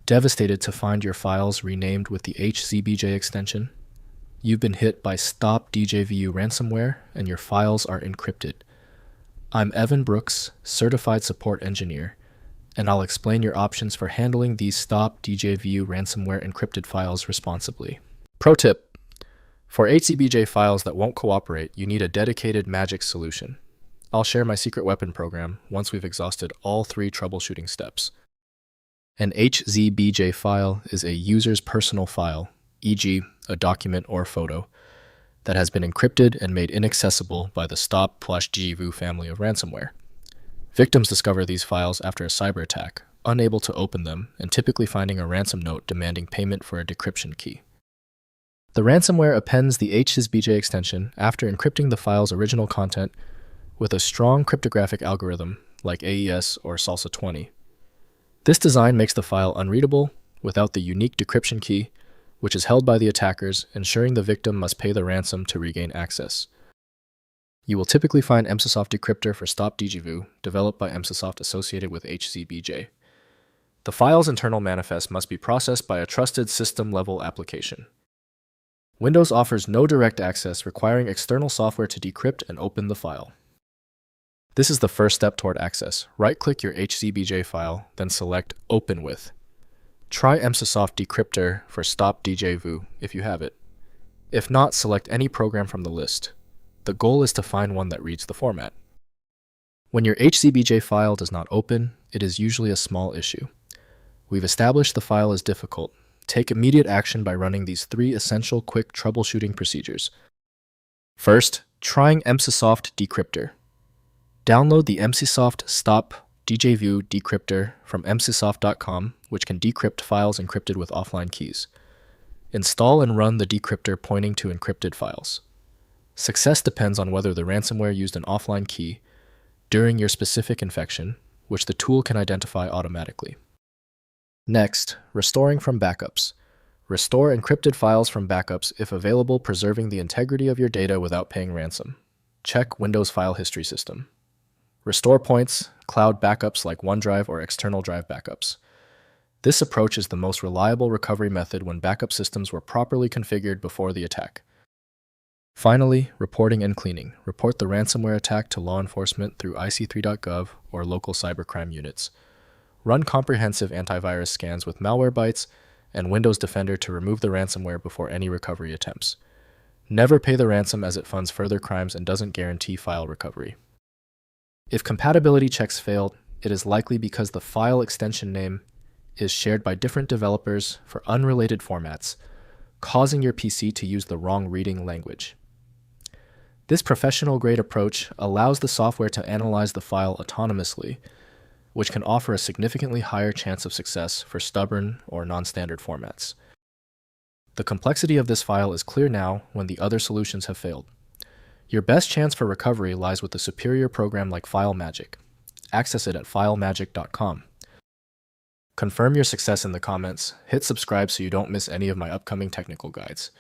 Devastated to find your files renamed with the HZBJ extension? You've been hit by Djvu Ransomware and your files are encrypted. I'm Evan Brooks, Certified Support Engineer, and I'll explain your options for handling these Djvu Ransomware Encrypted files responsibly. Pro tip: for HZBJ files that won't cooperate, you need a dedicated magic solution. I'll share my secret weapon program once we've exhausted all 3 troubleshooting steps. An HZBJ file is a user's personal file, e.g., a document or photo, that has been encrypted and made inaccessible by the Djvu family of ransomware. Victims discover these files after a cyberattack, unable to open them, and typically finding a ransom note demanding payment for a decryption key. The ransomware appends the HZBJ extension after encrypting the file's original content with a strong cryptographic algorithm like AES or Salsa 20. This design makes the file unreadable without the unique decryption key, which is held by the attackers, ensuring the victim must pay the ransom to regain access. You will typically find Emsisoft Decryptor for Djvu, developed by Emsisoft associated with HZBJ. The file's internal manifest must be processed by a trusted system-level application. Windows offers no direct access, requiring external software to decrypt and open the file. This is the first step toward access. Right-click your HZBJ file, then select Open With. Try Emsisoft Decryptor for Djvu if you have it. If not, select any program from the list. The goal is to find one that reads the format. When your HZBJ file does not open, it is usually a small issue. We've established the file is difficult. Take immediate action by running these 3 essential quick troubleshooting procedures. First, trying Emsisoft Decryptor. Download the Emsisoft Djvu Decryptor from emsisoft.com, which can decrypt files encrypted with offline keys. Install and run the decryptor pointing to encrypted files. Success depends on whether the ransomware used an offline key during your specific infection, which the tool can identify automatically. Next, restoring from backups. Restore encrypted files from backups if available, preserving the integrity of your data without paying ransom. Check Windows File History System. Restore points, cloud backups like OneDrive or external drive backups. This approach is the most reliable recovery method when backup systems were properly configured before the attack. Finally, reporting and cleaning. Report the ransomware attack to law enforcement through ic3.gov or local cybercrime units. Run comprehensive antivirus scans with Malwarebytes and Windows Defender to remove the ransomware before any recovery attempts. Never pay the ransom as it funds further crimes and doesn't guarantee file recovery. If compatibility checks failed, it is likely because the file extension name is shared by different developers for unrelated formats, causing your PC to use the wrong reading language. This professional-grade approach allows the software to analyze the file autonomously, which can offer a significantly higher chance of success for stubborn or non-standard formats. The complexity of this file is clear now when the other solutions have failed. Your best chance for recovery lies with a superior program like FileMagick. Access it at filemagick.com. Confirm your success in the comments, hit subscribe so you don't miss any of my upcoming technical guides.